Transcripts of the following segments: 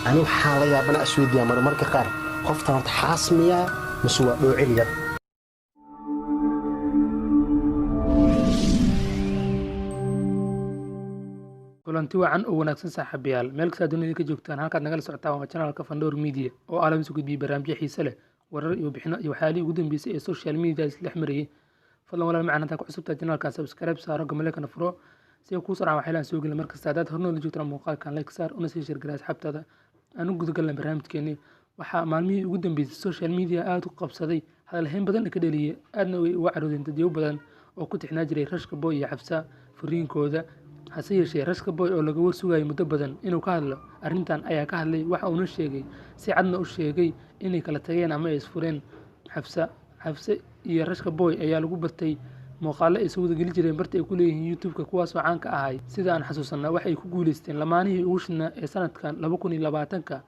ani waxaa la yaabana asweydiya marmarka qaar qofta horta xaasmiya mise waa dhoocil yar. kulanti wacan oo wanaagsan saaxiibayaal meel kasta dunida ka joogtaan halkaad nagala socotaan waa channelka Fandor Media oo aalad isu gudbiya barnaamijyo xiiso leh warar iyo bixino iyo waxyaalihii ugu dambeysay ee social media isla xmariyay fadlan walaal macaan inta ku cusubtaa channelka subscribe saaro gamaleekana furo si ay kuu sarcaan waxyaalaan soo gelin markasta hadaad hornood la joogtaan muuqaalkan like saar una sii share garaa asxaabtaada aan u gudagalna barnaamijkeeni waxaa maalmihii ugu dambeysay social media aad u qabsaday hadalhayn badan ka dhaliyay aadna uga caroodeen dadyo badan oo ku tixnaa jiray Rashka Boy iyo Xabsa furiinkooda hase yeeshee Rashka Boy oo laga warsugayay muddo badan inuu ka hadlo arrintan ayaa ka hadlay waxa uu sheegay si cadna u sheegay inay kala tageen ama ay isfureen Xabsa iyo Rashka Boy ayaa lagu bartay muuqaalo ay soo wada geli jireen barta ay ku leeyihiin YouTube-ka kuwaas oo caan ka ahay sida aan xasuusanaa waxay ku guuleysteen lamaanihii ugu shidnaa ee sanadkan 2020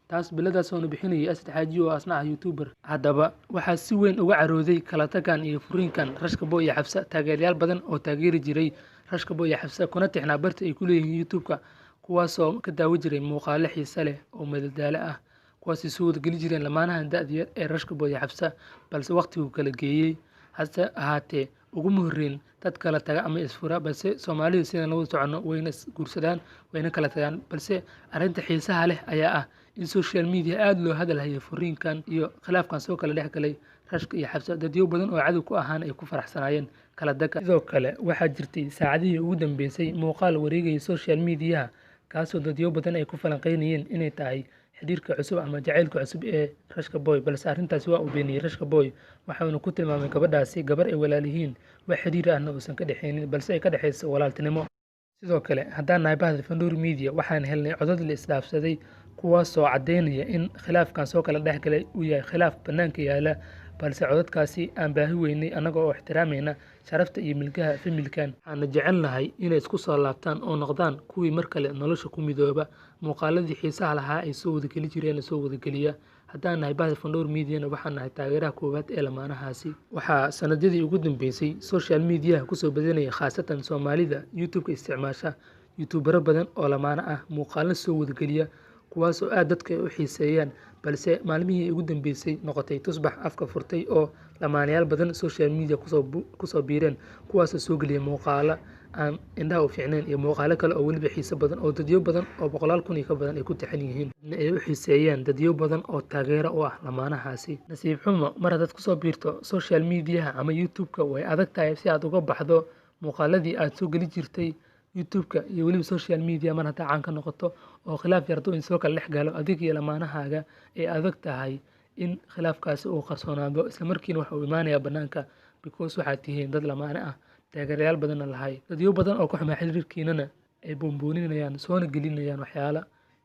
taas biladaas oo bixinayay Asad Xaaji oo asna ah YouTuber haddaba waxaa si weyn uga carooday kala tagan iyo furiinkan Rashka Boy iyo Xabsa taageerayaal badan oo taageeri jiray Rashka Boy iyo Xabsa kuna tixnaa barta ay ku leeyihiin YouTube-ka kuwaas oo ka daawo jiray muuqaalo xiiso leh oo madadaalo ah kuwaas soo wada geli jireen lamaanahan da'da ee Rashka Boy iyo Xabsa balse waqtigu kala geeyay hase ahaatee ugu muhirin dad kala taga ama isfura balse Soomaalidu sidaan loo socono wayna guursadaan wayna kala tagaan balse arrinta xiisaha leh ayaa ah in social media aad loo hadalhayo furiinkan iyo khilaafkan soo kala dhexgalay Rashka iyo Xabsa dadyo badan oo cadow ku ahaan ay ku faraxsanaayeen kala daga sidoo kale waxaa jirtay saacadihii ugu dambeysay muuqaal wareegay social media kaasoo dadyo badan ay ku falanqeynayeen inay tahay xiriirka cusub ama jacaylka cusub ee Rashka Boy balse arrintaasi waa uu beeniyay Rashka Boy waxaanu ku tilmaamay gabadhaasi gabar ay walaalihiin wax xiriir ahna uusan ka dhaxaynin balse ay ka dhaxayso walaaltinimo sidoo kale haddaan nahay bahda Fandor Media waxaan helnay codad la isdhaafsaday kuwaasoo cadeynaya in khilaafkan soo kala dhexgalay uu yahay khilaaf banaanka yaala balse codadkaasi aan baahi weynay anaga oo ixtiraamayna sharafta iyo milkaha familkan waxaan jecelnahay inay isku soo laabtaan oo noqdaan kuwii mar kale nolosha ku midooba muuqaaladii xiisaha lahaa ay soo wada geli jireen soo wada geliya haddaan nahay bahda Fandor Media waxaan nahay taageeraha koowaad ee lamaanahaasi waxaa sanadadii ugu dambeysay social media ku soo badanayay khaasatan Soomaalida YouTube-ka isticmaasha YouTubero badan oo lamaana ah muuqaalo soo wada geliya kuwaas oo aad dadka u xiiseeyaan balse maalmihii ugu dambeysay noqotay tusbax afka furtay oo lamaanayaal badan social media ku soo biireen kuwaas oo soo geliyay muuqaalo aan indhaha u fiicneen iyo muuqaalo kale oo weliba xiiso badan oo dadyo badan oo 100,000 ka badan ay ku taxan yihiin ay u xiiseeyaan dadyo badan oo taageero u ah lamaanahaasi nasiib xumo mar dad ku soo biirto social media ama YouTube-ka way adag tahay si aad uga baxdo muuqaaladii aad soo geli jirtay YouTube-ka iyo weliba social media mar hadaa caan ka noqoto oo khilaaf yardo in soo kala dhex galo adig iyo lamaanahaaga ee adag tahay in khilaafkaasi uu qarsoonaado isla markiina waxa uu imaanayaa banaanka because waxaad tihiin dad lamaane ah taageerayaal badanna lahay dadyo badan oo ku xumaa xiriirkiinana ay boonbooninayaan soona gelinayaan waxyaalo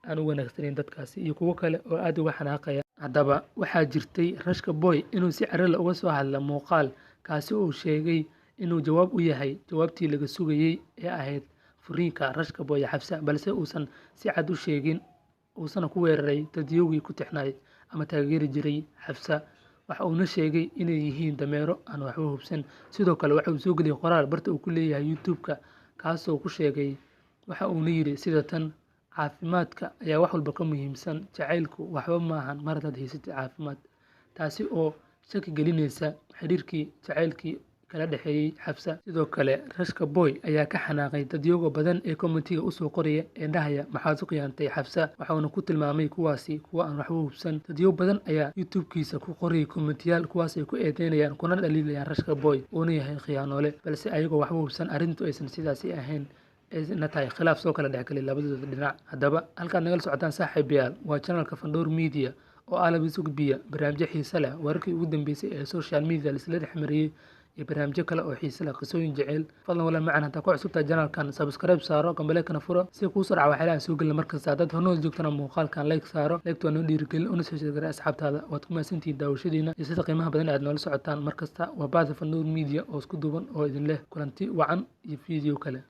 aan u wanaagsaneyn dadkaasi iyo kuwo kale oo aad uga xanaaqaya haddaba waxaa jirtay Rashka Boy inuu si carro uga soo hadla muuqaal kaasi uu sheegay inuu jawaab u yahay jawaabtii laga sugayay ee ahayd furiinka Rashka Boy iyo Xabsa balse uusan si cad u sheegin uusan ku weeraray dadyowgii ku tixnaay ama taageeri jiray Xabsa waxa uu sheegay inay yihiin dameero aan waxba hubsan sidoo kale waxa uu soo geliyay qoraal barta uu ku leeyahay YouTube-ka kaasoo ku sheegay waxa uu yiri sida tan caafimaadka ayaa wax walba ka muhiimsan jacaylku waxba maahan mar dad haysatay caafimaad taasi oo shaki gelinaysa xiriirkii jacaylkii kala dhaxeeyay Xabsa sidoo kale Rashka Boy ayaa ka xanaaqay dadyoga badan ee commentiga u soo qoraya ee dhahaya maxaad u qiyaantay Xabsa waxaanu ku tilmaamay kuwaasi kuwa aan waxba hubsan dadyo badan ayaa YouTube-kiisa ku qorayay commentiyaal kuwaas ay ku eedeynayaan kuna dhaliilayaan Rashka Boy oo yahay khiyaanoole balse ayagoo waxba hubsan arrintu aysan sidaasi ahayn ayna tahay khilaaf soo kala dhexgalay labadooda dhinac haddaba halkaad nagala socotaan saaxiibayaal waa channelka Fandor Media oo aalad isu gudbiya barnaamijyo xiiso leh wararkii ugu dambeysay ee social media isla dhexmariyay iyo barnaamijyo kale oo xiiso leh qisooyin jacayl fadlan walaal macaan hadaa ku cusubtaa channelkan subscribe saaro gambalekana furo si kuu sarca waxyaalaha soo gelin markasta dad hornood joogtana muuqaalkan like saaro like waa noo dhiirigelin una soo sheegay asxaabtaada waad ku mahadsantihiin daawashadiina iyo sida qiimaha badan aad noola socotaan markasta waa bahda Fandor Media oo isku duuban oo idin leh kulanti wacan iyo video kale